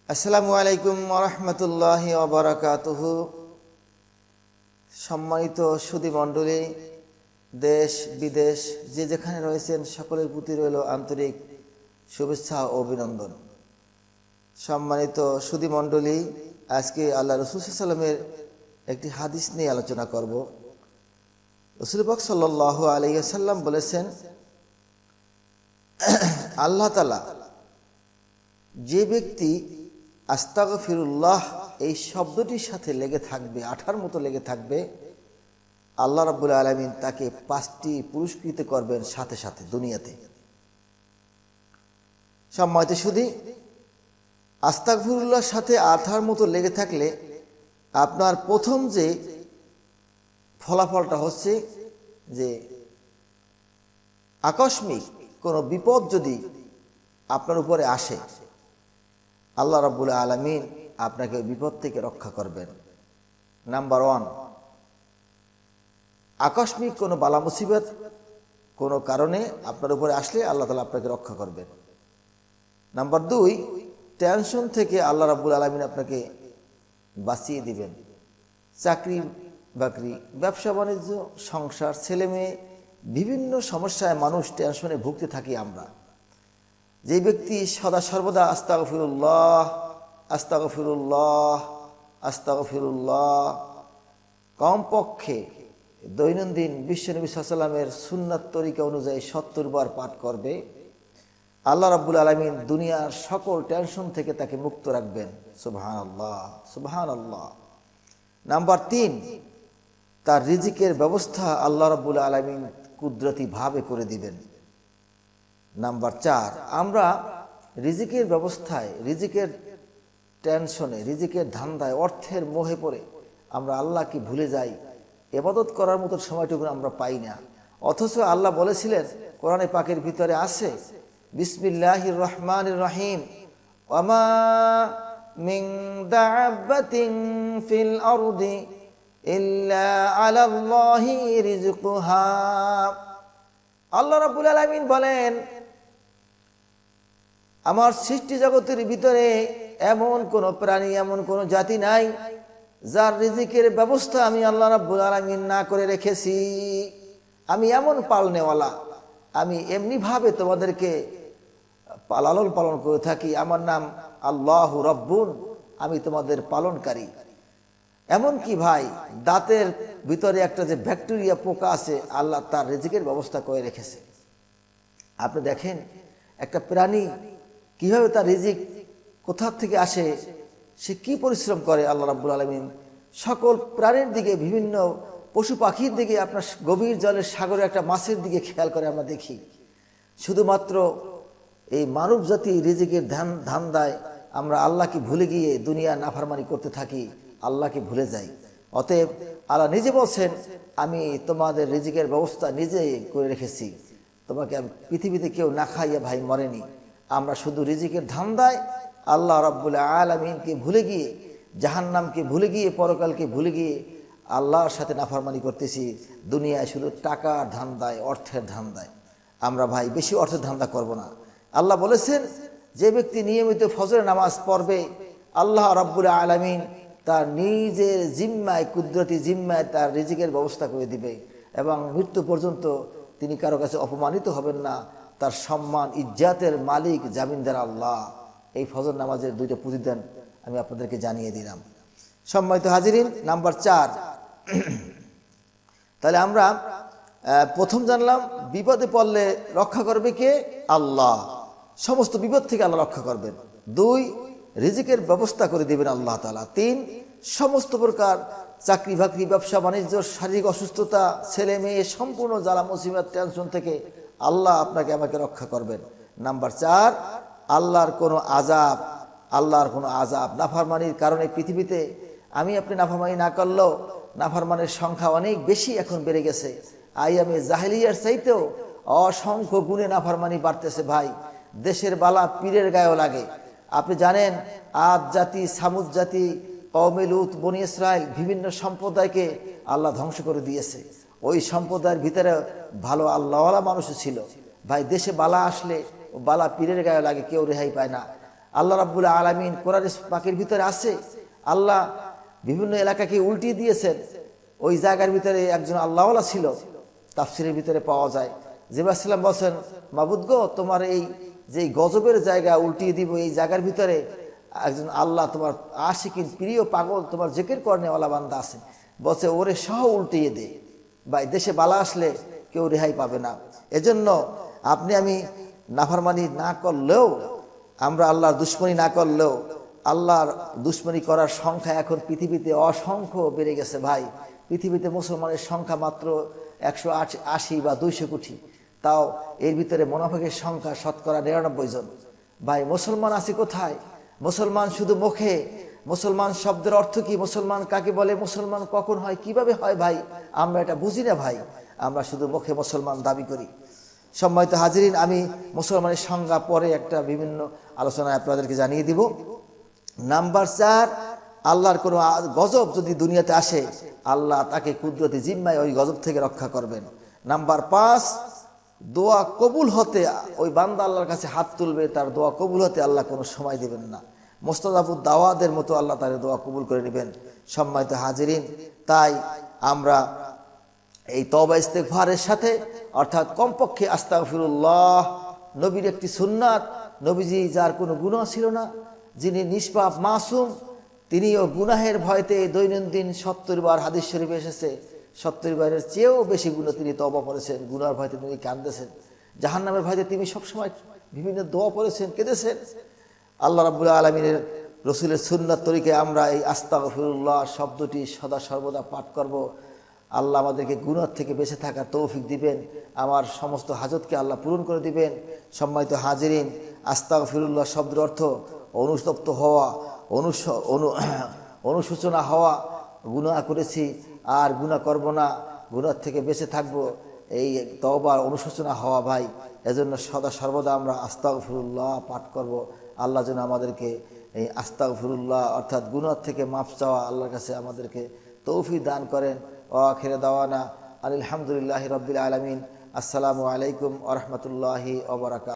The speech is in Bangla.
আসসালামু আলাইকুম ওয়া রাহমাতুল্লাহি ওয়া বারাকাতুহু। সম্মানিত সুধী মণ্ডলী, দেশ বিদেশ যে যেখানে রয়েছেন সকলের প্রতি রইল আন্তরিক শুভেচ্ছা ও অভিনন্দন। সম্মানিত সুধী মণ্ডলী, আজকে আল্লাহ রাসূল সাল্লাল্লাহু আলাইহি ওয়াসাল্লামের একটি হাদিস নিয়ে আলোচনা করব। রাসূল পাক সাল্লাল্লাহু আলাইহি ওয়াসাল্লাম বলেছেন, আল্লাহ তাআলা যে ব্যক্তি আস্তাগফিরুল্লাহ এই শব্দটির সাথে লেগে থাকবে, আঠার মতো লেগে থাকবে, আল্লাহ রাব্বুল আলামিন তাকে 5টি পুরস্কৃত করবেন সাথে সাথে দুনিয়াতে। সম্মানিত সুধী, আস্তাগফিরুল্লাহর সাথে আঠার মতো লেগে থাকলে আপনার প্রথম যে ফলাফলটা হচ্ছে যে আকস্মিক কোনো বিপদ যদি আপনার উপরে আসে, আল্লাহ রাব্বুল আলামিন আপনাকে বিপদ থেকে রক্ষা করবেন। নাম্বার 1, আকস্মিক কোনো বালা মুসিবত কোনো কারণে আপনার উপরে আসলে আল্লাহ তাআলা আপনাকে রক্ষা করবেন। নাম্বার 2, টেনশন থেকে আল্লাহ রাব্বুল আলামিন আপনাকে বাঁচিয়ে দিবেন। চাকরি বাকরি, ব্যবসা বাণিজ্য, সংসার, ছেলে মেয়ে, বিভিন্ন সমস্যায় মানুষ টেনশনে ভুগতে থাকি আমরা। যে ব্যক্তি সদা সর্বদা আস্তাগফিরুল্লাহ আস্তাগফিরুল্লাহ আস্তাগফিরুল্লাহ কমপক্ষে দৈনন্দিন বিশ্বনবী সাল্লাল্লাহু আলাইহি ওয়াসাল্লামের সুন্নাত তরিকা অনুযায়ী 70 বার পাঠ করবে, আল্লাহ রাব্বুল আলামিন দুনিয়ার সকল টেনশন থেকে তাকে মুক্ত রাখবেন। সুবহানাল্লাহ সুবহানাল্লাহ। নাম্বার 3, তার রিজিকের ব্যবস্থা আল্লাহ রাব্বুল আলামিন কুদরতি ভাবে করে দিবেন। নাম্বার 4, আমরা রিজিকের ব্যবস্থায়, রিজিকের টেনশনে, রিজিকের ধান্দায়, অর্থের মোহে পড়ে আমরা আল্লাহকে ভুলে যাই, ইবাদত করার মতো সময়টুকু আমরা পাই না। অথচ আল্লাহ বলেছিলেন কোরআনে পাকের ভিতরে আছে, বিসমিল্লাহির রহমানির রহিম, ওয়ামা মিন দাব্বাতিন ফিল আরদি ইল্লা আলাল্লাহি রিজকুহা। আল্লাহ রাব্বুল আলামিন বলেন, আমার সৃষ্টি জগতের ভিতরে এমন কোন প্রাণী, এমন কোন জাতি নাই যার রিজিকের ব্যবস্থা আমি আল্লাহ রাব্বুল আলামিন না করে রেখেছি। আমি এমন পালনেওয়ালা, আমি এমনি ভাবে তোমাদেরকে লালন পালন করে থাকি। আমার নাম আল্লাহু রাব্বুন, আমি তোমাদের পালনকারী। এমন কি ভাই, দাঁতের ভিতরে একটা যে ব্যাকটেরিয়া পোকা আছে, আল্লাহ তার রিজিকের ব্যবস্থা করে রেখেছে। আপনি দেখেন একটা প্রাণী কিভাবে তার রিজিক কোথা থেকে আসে, সে কি পরিশ্রম করে। আল্লাহ রাব্বুল আলামিন সকল প্রাণীর দিকে, বিভিন্ন পশু পাখির দিকে, আপনার গভীর জলের সাগরে একটা মাছের দিকে খেয়াল করে আমরা দেখি। শুধুমাত্র এই মানব জাতি রিজিকের ধান্দায় আমরা আল্লাহকে ভুলে গিয়ে দুনিয়া নাফরমানি করতে থাকি, আল্লাহকে ভুলে যাই। অতএব আল্লাহ নিজে বলছেন, আমি তোমাদের রিজিকের ব্যবস্থা নিজে করে রেখেছি, তোমাকে পৃথিবীতে কেউ না খাইয়া ভাই মরেনি। আমরা শুধু রিজিকের ধান্দায় আল্লাহ রাব্বুল আলামিনকে ভুলে গিয়ে, জাহান্নামকে ভুলে গিয়ে, পরকালকে ভুলে গিয়ে আল্লাহর সাথে নাফরমানি করতেছি। দুনিয়ায় শুধু টাকার ধান্দায়, অর্থের ধান্দায়। আমরা ভাই বেশি অর্থের ধান্দা করব না। আল্লাহ বলেছেন, যে ব্যক্তি নিয়মিত ফজরের নামাজ পড়বে, আল্লাহ রাব্বুল আলামিন তার নিজের জিম্মায়, কুদরতি জিম্মায় তার রিজিকের ব্যবস্থা করে দিবে এবং মৃত্যু পর্যন্ত তিনি কারো কাছে অপমানিত হবেন না। তার সম্মান ইজ্জাতের মালিক জামিনদার আল্লাহ। এই ফজর নামাজের 2টা প্রতিদান আমি আপনাদেরকে জানিয়ে দিলাম। সম্মানিত হাজিরিন, নাম্বার 4, তাহলে আমরা প্রথম জানলাম বিপদে পড়লে রক্ষা করবে কে? আল্লাহ। সমস্ত বিপদ থেকে আল্লাহ রক্ষা করবেন। 2, রিজিকের ব্যবস্থা করে দিবেন আল্লাহ তাআলা। 3, সমস্ত প্রকার চাকরি বাকরি, ব্যবসা বাণিজ্য, শারীরিক অসুস্থতা, ছেলে মেয়ে, সম্পূর্ণ জ্বালা মুসিবত, টেনশন থেকে আল্লাহ আপনাকে আমাকে রক্ষা করবেন। নাম্বার 4, আল্লাহর কোনো আযাব, নাফরমানির কারণে পৃথিবীতে আমি আপনি নাফরমানি না করলেও নাফরমানের সংখ্যা অনেক বেশি এখন বেড়ে গেছে। আইয়ামে জাহেলিয়ার চাইতেও অসংখ্য গুণে নাফরমানি বাড়তেছে ভাই। দেশের বালা পীরের গায়েও লাগে। আপনি জানেন আদ জাতি, সামুদ জাতি, কওমে লূত, বনি ইসরাইল, বিভিন্ন সম্প্রদায়কে আল্লাহ ধ্বংস করে দিয়েছে। ওই সম্প্রদায়ের ভিতরে ভালো আল্লাহওয়ালা মানুষও ছিল। ভাই দেশে বালা আসলে বালা পীরের গায়ে লাগে, কেউ রেহাই পায় না। আল্লাহ রাব্বুল আলামিন কোরআন পাকের ভিতরে আছে। আল্লাহ বিভিন্ন এলাকাকে উল্টিয়ে দিয়েছেন। ওই জায়গার ভিতরে একজন আল্লাহওয়ালা ছিল, তাফসিরের ভিতরে পাওয়া যায়। জিবরাইল সাল্লাম বলছেন, মাবুদ গো, তোমার এই যে গজবের জায়গা উল্টিয়ে দিব, এই জায়গার ভিতরে একজন আল্লাহ তোমার আশিকিন প্রিয় পাগল তোমার জিকির করনেওয়ালা বান্দা আছে। বলছে ওরে সহ উল্টিয়ে দে, ভাই দেশে বালা আসলে কেউ রেহাই পাবে না। এজন্য আপনি আমি নাফরমানি না করলেও, আমরা আল্লাহর দুশ্মনী না করলেও, আল্লাহর দুশ্মনী করার সংখ্যা এখন পৃথিবীতে অসংখ্য বেড়ে গেছে ভাই। পৃথিবীতে মুসলমানের সংখ্যা মাত্র 180 বা 200 কোটি, তাও এর ভিতরে মুনাফিকের সংখ্যা শতকরা 99 জন। ভাই মুসলমান আছে কোথায়? মুসলমান শুধু মুখে। মুসলমান শব্দের অর্থ কি? মুসলমান কাকে বলে? মুসলমান কখন হয়, কিভাবে হয়? ভাই আমরা এটা বুঝি না ভাই, আমরা শুধু মুখে মুসলমান দাবি করি। সম্মানিত হাজিরিন, আমি মুসলমানের সংজ্ঞা পরে একটা বিভিন্ন আলোচনায় আপনাদেরকে জানিয়ে দিব। নাম্বার 4, আল্লাহর কোনো গজব যদি দুনিয়াতে আসে, আল্লাহ তাকে কুদরতি জিম্মায় ওই গজব থেকে রক্ষা করবেন। নাম্বার 5, দোয়া কবুল হতে, ওই বান্দা আল্লাহর কাছে হাত তুলবে, তার দোয়া কবুল হতে আল্লাহ কোনো সময় দিবেন না। মুস্তাজাবুদ দাওয়াদের মতো আল্লাহ তার দোয়া কবুল করে নেবেন। সম্মানিত হাজিরিন, তাই আমরা এই তওবা ইস্তেগফারের সাথে, অর্থাৎ কমপক্ষে আস্তাগফিরুল্লাহ নবীর একটি সুন্নাত। নবীজি যার কোনো গুনাহ ছিল না, যিনি নিষ্পাপ মাসুম, তিনিও গুনাহের ভয়তে দৈনন্দিন 70 বার, হাদিস শরীফে এসেছে 70 বারের চেয়েও বেশি গুনাহ তিনি তওবা করেছেন। গুনার ভয়তে তিনি কাঁদেছেন, জাহান্নামের ভয়তে তিনি সবসময় বিভিন্ন দোয়া পড়েছেন, কেঁদেছেন। আল্লাহ রাব্বুল আলামিনের রসুলের সুন্নাত তরিকায় আমরা এই আস্তাগফিরুল্লাহ শব্দটি সদা সর্বদা পাঠ করব। আল্লাহ আমাদেরকে গুনাহ থেকে বেঁচে থাকার তৌফিক দিবেন, আমার সমস্ত হাজতকে আল্লাহ পূরণ করে দিবেন। সম্মানিত হাজিরিন, আস্তাগফিরুল্লাহ শব্দের অর্থ অনুতপ্ত হওয়া, অনুশোচনা হওয়া। গুনাহ করেছি আর গুনাহ করব না, গুনাহ থেকে বেঁচে থাকব, এই তওবার অনুশোচনা হওয়া ভাই। এজন্য সদা সর্বদা আমরা আস্তাগফিরুল্লাহ পাঠ করব। আল্লাহ যেন আমাদেরকে এই আস্তাগফিরুল্লাহ অর্থাৎ গুনাহ থেকে মাফ চাওয়া আল্লাহর কাছে আমাদেরকে তৌফিক দান করেন। ওয়া আখিরু দাওয়ানা আলহামদুলিল্লাহি রাব্বিল আলামিন। আসসালামু আলাইকুম ওয়া রাহমাতুল্লাহি ওয়া বারাকাতুহু।